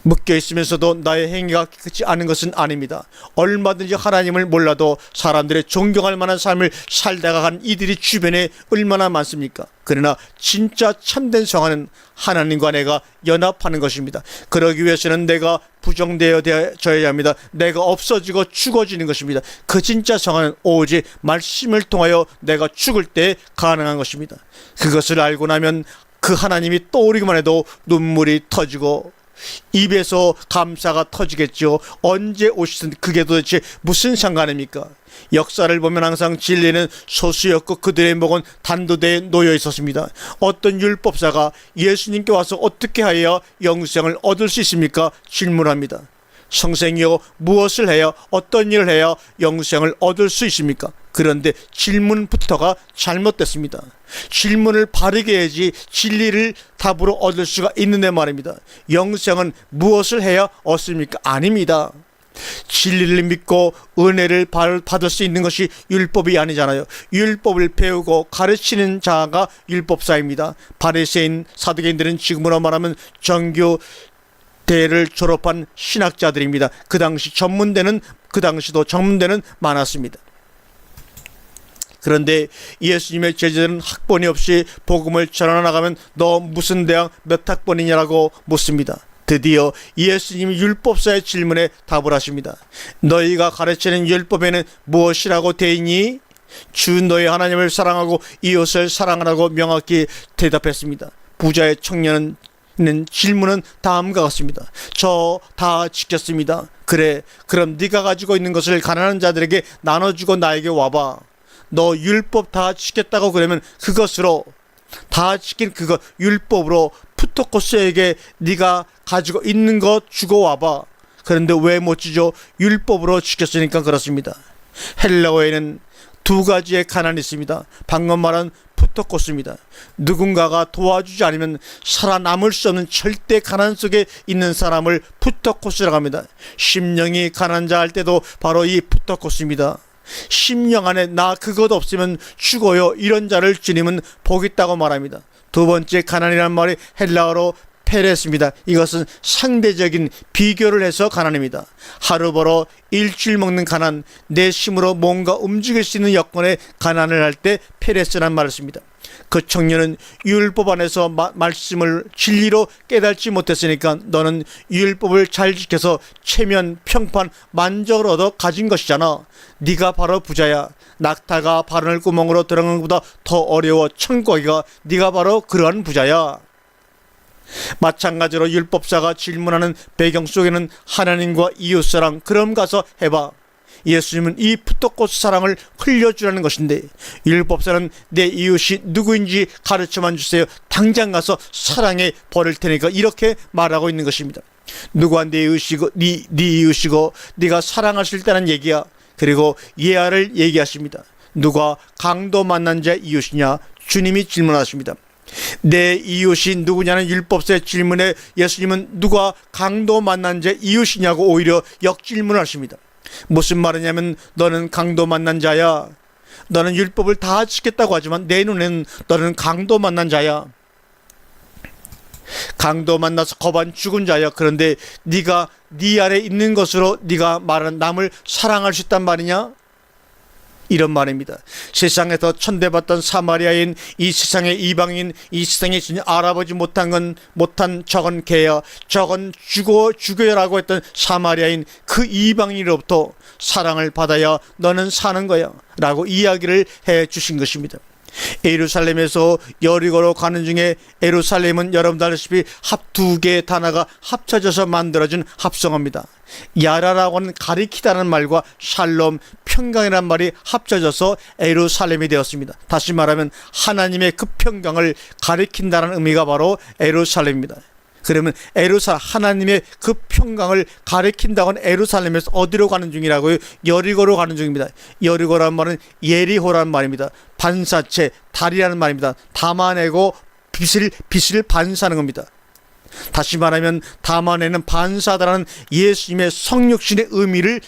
묶여 있으면서도 나의 행위가 깨끗지 않은 것은 아닙니다. 얼마든지 하나님을 몰라도 사람들의 존경할 만한 삶을 살다가 간 이들이 주변에 얼마나 많습니까? 그러나 진짜 참된 성화는 하나님과 내가 연합하는 것입니다. 그러기 위해서는 내가 부정되어져야 합니다. 내가 없어지고 죽어지는 것입니다. 그 진짜 성화는 오직 말씀을 통하여 내가 죽을 때 가능한 것입니다. 그것을 알고 나면 그 하나님이 떠오르기만 해도 눈물이 터지고 입에서 감사가 터지겠죠. 언제 오시든 그게 도대체 무슨 상관입니까? 역사를 보면 항상 진리는 소수였고 그들의 목은 단도대에 놓여 있었습니다. 어떤 율법사가 예수님께 와서 어떻게 하여야 영생을 얻을 수 있습니까? 질문합니다. 성생이요, 무엇을 해야, 어떤 일을 해야 영생을 얻을 수 있습니까? 그런데 질문부터가 잘못됐습니다. 질문을 바르게 해야지 진리를 답으로 얻을 수가 있는데 말입니다. 영생은 무엇을 해야 얻습니까? 아닙니다. 진리를 믿고 은혜를 받을 수 있는 것이 율법이 아니잖아요. 율법을 배우고 가르치는 자가 율법사입니다. 바리새인 사두개인들은 지금으로 말하면 정교 대를 졸업한 신학자들입니다. 그 당시도 전문대는 많았습니다. 그런데 예수님의 제자들은 학번이 없이 복음을 전해나가면 너 무슨 대학 몇 학번이냐라고 묻습니다. 드디어 예수님이 율법사의 질문에 답을 하십니다. 너희가 가르치는 율법에는 무엇이라고 되어 있니? 주 너희 하나님을 사랑하고 이웃을 사랑하라고 명확히 대답했습니다. 부자의 청년은 질문은 다음과 같습니다. 저 다 지켰습니다. 그래, 그럼 네가 가지고 있는 것을 가난한 자들에게 나눠주고 나에게 와봐. 너 율법 다 지켰다고 그러면 그것으로 다 지킨 그거 율법으로 푸토코스에게 네가 가지고 있는 것 주고 와봐. 그런데 왜 못 주죠? 율법으로 지켰으니까 그렇습니다. 헬라어에는 두 가지의 가난이 있습니다. 방금 말한 푸토코스입니다. 누군가가 도와주지 않으면 살아남을 수 없는 절대 가난 속에 있는 사람을 푸토코스라고 합니다. 심령이 가난한 자 할 때도 바로 이 푸토코스입니다. 심령 안에 나 그것 없으면 죽어요. 이런 자를 주님은 복 있다고 말합니다. 두 번째 가난이란 말이 헬라어로 페레스입니다. 이것은 상대적인 비교를 해서 가난입니다. 하루 벌어 일주일 먹는 가난, 내 힘으로 뭔가 움직일 수 있는 여건의 가난을 할 때 페레스란 말을 씁니다. 그 청년은 율법 안에서 말씀을 진리로 깨닫지 못했으니까 너는 율법을 잘 지켜서 체면, 평판, 만족을 얻어 가진 것이잖아. 네가 바로 부자야. 낙타가 바늘 구멍으로 들어가는 것보다 더 어려워 청구하기가. 네가 바로 그러한 부자야. 마찬가지로 율법사가 질문하는 배경 속에는 하나님과 이웃사랑, 그럼 가서 해봐. 예수님은 이 푸토코스 사랑을 흘려주라는 것인데, 율법사는 내 이웃이 누구인지 가르쳐만 주세요. 당장 가서 사랑해 버릴 테니까, 이렇게 말하고 있는 것입니다. 누가 내 이웃이고 네 이웃이고 네가 사랑하실 때는 얘기야. 그리고 예하를 얘기하십니다. 누가 강도 만난 자 이웃이냐? 주님이 질문하십니다. 내 이웃이 누구냐는 율법사의 질문에 예수님은 누가 강도 만난 자 이웃이냐고 오히려 역질문을 하십니다. 무슨 말이냐면 너는 강도 만난 자야. 너는 율법을 다 지켰다고 하지만 내 눈에는 너는 강도 만난 자야. 강도 만나서 거반 죽은 자야. 그런데 네가 네 안에 있는 것으로 네가 말하는 남을 사랑할 수 있단 말이냐? 이런 말입니다. 세상에서 천대받던 사마리아인, 이 세상의 이방인, 이 세상에 전혀 알아보지 못한 저건 개야, 저건 죽여라고 했던 사마리아인 그 이방인으로부터 사랑을 받아야 너는 사는 거야 라고 이야기를 해 주신 것입니다. 예루살렘에서 여리고로 가는 중에, 예루살렘은 여러분들 아시다시피 두 개의 단어가 합쳐져서 만들어진 합성어입니다. 야라라고 하는 가리키다는 말과 샬롬, 평강이라는 말이 합쳐져서 예루살렘이 되었습니다. 다시 말하면 하나님의 그 평강을 가리킨다는 의미가 바로 예루살렘입니다. 그러면 하나님의 그 평강을 가리킨다고는 예루살렘에서 어디로 가는 중이라고요? 여리고로 가는 중입니다. 여리고라는 말은 예리호라는 말입니다. 반사체, 달이라는 말입니다. 담아내고 빛을 반사하는 겁니다. 다시 말하면 담아내는 반사다라는 예수님의 성육신의 의미를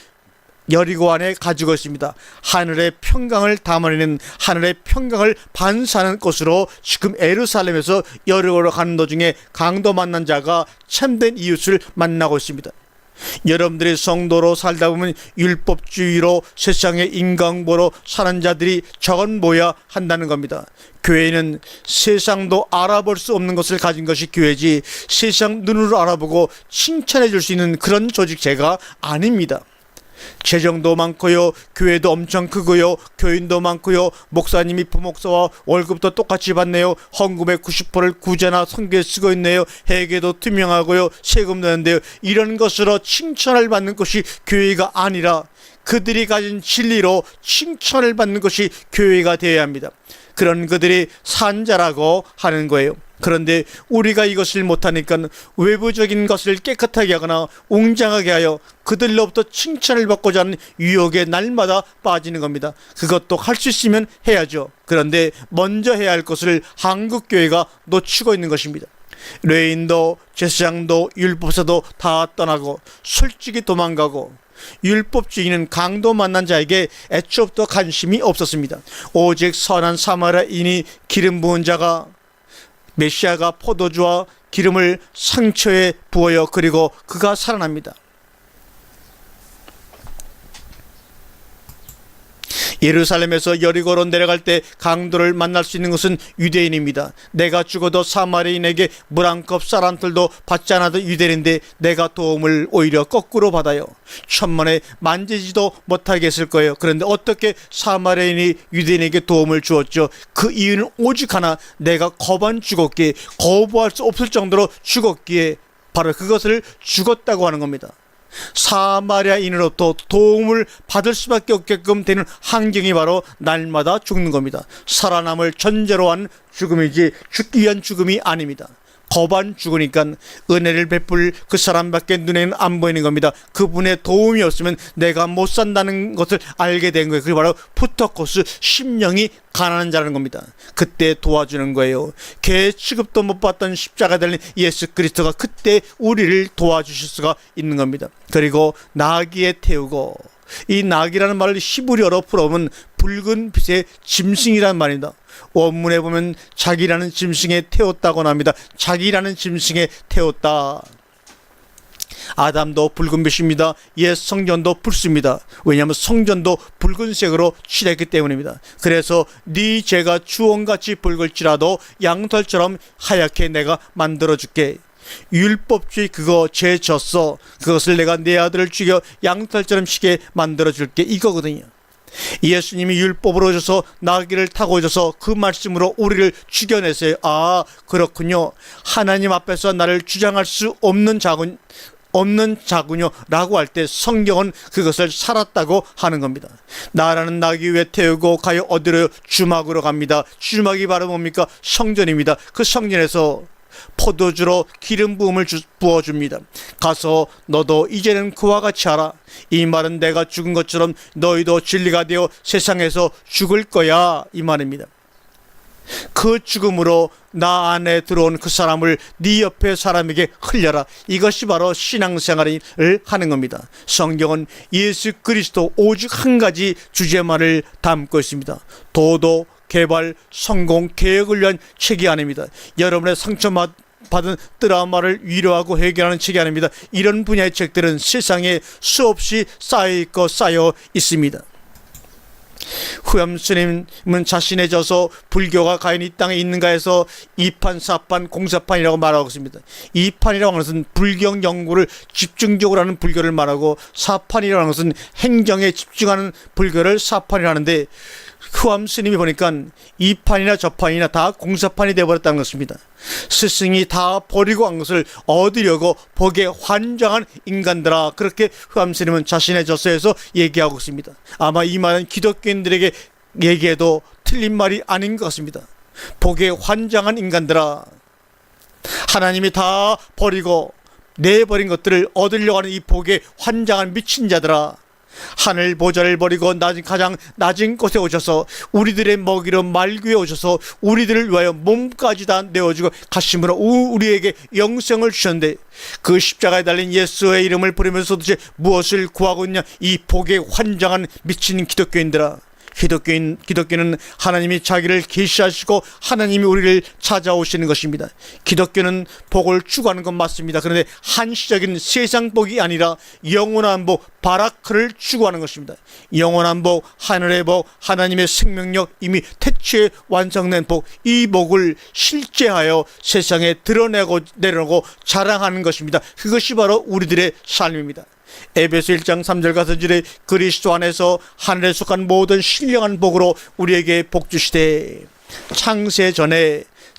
여리고 안에 가지고 있습니다. 하늘의 평강을 담아내는, 하늘의 평강을 반사하는 곳으로 지금 예루살렘에서 여리고로 가는 도중에 강도 만난 자가 참된 이웃을 만나고 있습니다. 여러분들이 성도로 살다 보면 율법주의로 세상의 인간보로 사는 자들이 저건 뭐야 한다는 겁니다. 교회는 세상도 알아볼 수 없는 것을 가진 것이 교회지, 세상 눈으로 알아보고 칭찬해 줄 수 있는 그런 조직체가 아닙니다. 재정도 많고요, 교회도 엄청 크고요, 교인도 많고요, 목사님이 부목사와 월급도 똑같이 받네요, 헌금의 90%를 구제나 선교에 쓰고 있네요, 회계도 투명하고요, 세금 내는데요, 이런 것으로 칭찬을 받는 것이 교회가 아니라 그들이 가진 진리로 칭찬을 받는 것이 교회가 되어야 합니다. 그런 그들이 산자라고 하는 거예요. 그런데 우리가 이것을 못하니까 외부적인 것을 깨끗하게 하거나 웅장하게 하여 그들로부터 칭찬을 받고자 하는 유혹에 날마다 빠지는 겁니다. 그것도 할 수 있으면 해야죠. 그런데 먼저 해야 할 것을 한국교회가 놓치고 있는 것입니다. 레인도 제사장도 율법사도 다 떠나고 솔직히 도망가고 율법주의는 강도 만난 자에게 애초부터 관심이 없었습니다. 오직 선한 사마리아인이 기름 부은 자가 메시아가 포도주와 기름을 상처에 부어요. 그리고 그가 살아납니다. 예루살렘에서 여리고로 내려갈 때 강도를 만날 수 있는 것은 유대인입니다. 내가 죽어도 사마리아인에게 물 한 컵 쌀 한 틀도 받지 않아도 유대인인데 내가 도움을 오히려 거꾸로 받아요. 천만에 만지지도 못하게 했을 거예요. 그런데 어떻게 사마리아인이 유대인에게 도움을 주었죠? 그 이유는 오직 하나, 내가 거반 죽었기에, 거부할 수 없을 정도로 죽었기에 바로 그것을 죽었다고 하는 겁니다. 사마리아인으로부터 도움을 받을 수밖에 없게끔 되는 환경이 바로 날마다 죽는 겁니다. 살아남을 전제로 한 죽음이지 죽기 위한 죽음이 아닙니다. 거반 죽으니까 은혜를 베풀 그 사람밖에 눈에는 안 보이는 겁니다. 그분의 도움이 없으면 내가 못 산다는 것을 알게 된 거예요. 그게 바로 푸터코스, 심령이 가난한 자라는 겁니다. 그때 도와주는 거예요. 개 취급도 못 받던 십자가 달린 예수 그리스도가 그때 우리를 도와주실 수가 있는 겁니다. 그리고 나귀에 태우고, 이 나귀라는 말을 히브리어로 풀어보면 붉은 빛의 짐승이란 말입니다. 원문에 보면 자기라는 짐승에 태웠다고 합니다. 자기라는 짐승에 태웠다. 아담도 붉은 빛입니다. 옛 성전도 붉습니다. 왜냐하면 성전도 붉은색으로 칠했기 때문입니다. 그래서 네 죄가 주홍같이 붉을지라도 양털처럼 하얗게 내가 만들어줄게. 율법주의 그거 죄 졌어. 그것을 내가 내 아들을 죽여 양털처럼 시게 만들어줄게. 이거거든요. 예수님이 율법으로 오셔서 나귀를 타고 오셔서 그 말씀으로 우리를 죽여내세요. 아, 그렇군요. 하나님 앞에서 나를 주장할 수 없는 자군요 라고 할 때 성경은 그것을 살았다고 하는 겁니다. 나라는 나귀 위에 태우고 가요. 어디로요? 주막으로 갑니다. 주막이 바로 뭡니까? 성전입니다. 그 성전에서 포도주로 기름 부음을 부어줍니다. 가서 너도 이제는 그와 같이 하라. 이 말은 내가 죽은 것처럼 너희도 진리가 되어 세상에서 죽을 거야, 이 말입니다. 그 죽음으로 나 안에 들어온 그 사람을 네 옆에 사람에게 흘려라. 이것이 바로 신앙생활을 하는 겁니다. 성경은 예수 그리스도 오직 한 가지 주제만을 담고 있습니다. 도도, 개발, 성공, 개혁을 위한 책이 아닙니다. 여러분의 상처받은 트라우마를 위로하고 해결하는 책이 아닙니다. 이런 분야의 책들은 세상에 수없이 쌓여 있습니다. 후엄 스님은 자신의 저서 불교가 과연 이 땅에 있는가 해서 2판, 4판, 공사판이라고 말하고 있습니다. 2판이라고 하는 것은 불경 연구를 집중적으로 하는 불교를 말하고, 4판이라고 하는 것은 행정에 집중하는 불교를 4판이라고 하는데, 후암 스님이 보니까 2판이나 저판이나 다 공사판이 되어버렸다는 것입니다. 스승이 다 버리고 간 것을 얻으려고 복에 환장한 인간들아, 그렇게 후암 스님은 자신의 저서에서 얘기하고 있습니다. 아마 이 말은 기독교인들에게 얘기해도 틀린 말이 아닌 것 같습니다. 복에 환장한 인간들아, 하나님이 다 버리고 내버린 것들을 얻으려고 하는 이 복에 환장한 미친 자들아, 하늘 보좌를 버리고 가장 낮은 곳에 오셔서 우리들의 먹이로 말 위에 오셔서 우리들을 위하여 몸까지 다 내어주고 가심으로 우리에게 영생을 주셨는데, 그 십자가에 달린 예수의 이름을 부르면서 도대체 무엇을 구하고 있냐, 이 복에 환장한 미친 기독교인들아. 기독교는 하나님이 자기를 계시하시고 하나님이 우리를 찾아오시는 것입니다. 기독교는 복을 추구하는 건 맞습니다. 그런데 한시적인 세상 복이 아니라 영원한 복, 바라크를 추구하는 것입니다. 영원한 복, 하늘의 복, 하나님의 생명력, 이미 태초에 완성된 복, 이 복을 실제하여 세상에 드러내고 내려놓고 자랑하는 것입니다. 그것이 바로 우리들의 삶입니다. 에베소 1장 3절과 4절에 그리스도 안에서 하늘에 속한 모든 신령한 복으로 우리에게 복 주시되,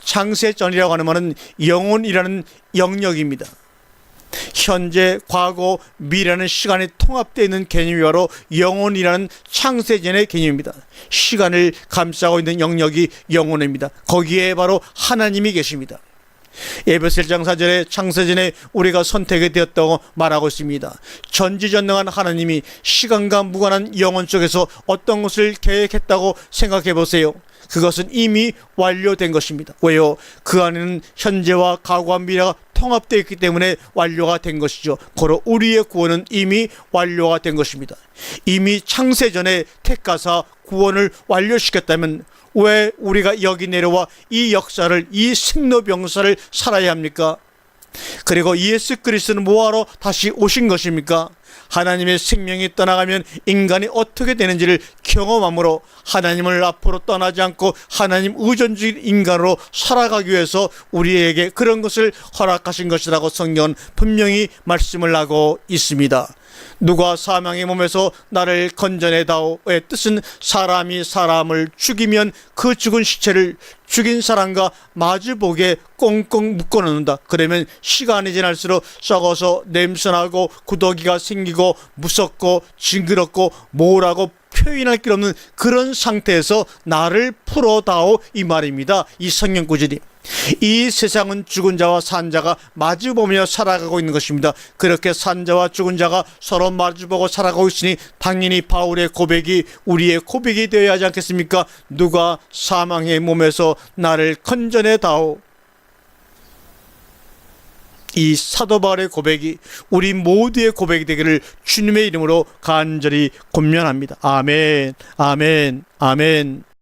창세전이라고 하는 말은 영혼이라는 영역입니다. 현재, 과거, 미래라는 시간이 통합되어 있는 개념이 바로 영혼이라는 창세전의 개념입니다. 시간을 감싸고 있는 영역이 영혼입니다. 거기에 바로 하나님이 계십니다. 에베소 1장 4절에 창세전에 우리가 선택이 되었다고 말하고 있습니다. 전지전능한 하나님이 시간과 무관한 영혼 속에서 어떤 것을 계획했다고 생각해 보세요. 그것은 이미 완료된 것입니다. 왜요? 그 안에는 현재와 과거와 미래가 통합되어 있기 때문에 완료가 된 것이죠. 고로 우리의 구원은 이미 완료가 된 것입니다. 이미 창세전에 택하사 구원을 완료시켰다면 왜 우리가 여기 내려와 이 역사를, 이 생로병사를 살아야 합니까? 그리고 예수 그리스도는 뭐하러 다시 오신 것입니까? 하나님의 생명이 떠나가면 인간이 어떻게 되는지를 경험함으로 하나님을 앞으로 떠나지 않고 하나님 의존주의 인간으로 살아가기 위해서 우리에게 그런 것을 허락하신 것이라고 성경은 분명히 말씀을 하고 있습니다. 누가 사망의 몸에서 나를 건져내다오의 뜻은 사람이 사람을 죽이면 그 죽은 시체를 죽인 사람과 마주보게 꽁꽁 묶어놓는다. 그러면 시간이 지날수록 썩어서 냄새나고 구더기가 생기고 무섭고 징그럽고 뭐라고 표현할 길 없는 그런 상태에서 나를 풀어다오, 이 말입니다. 이 성경 구절이. 이 세상은 죽은 자와 산 자가 마주보며 살아가고 있는 것입니다. 그렇게 산 자와 죽은 자가 서로 마주보고 살아가고 있으니 당연히 바울의 고백이 우리의 고백이 되어야 하지 않겠습니까? 누가 사망의 몸에서 나를 건져내다오. 이 사도 바울의 고백이 우리 모두의 고백이 되기를 주님의 이름으로 간절히 권면합니다. 아멘, 아멘, 아멘.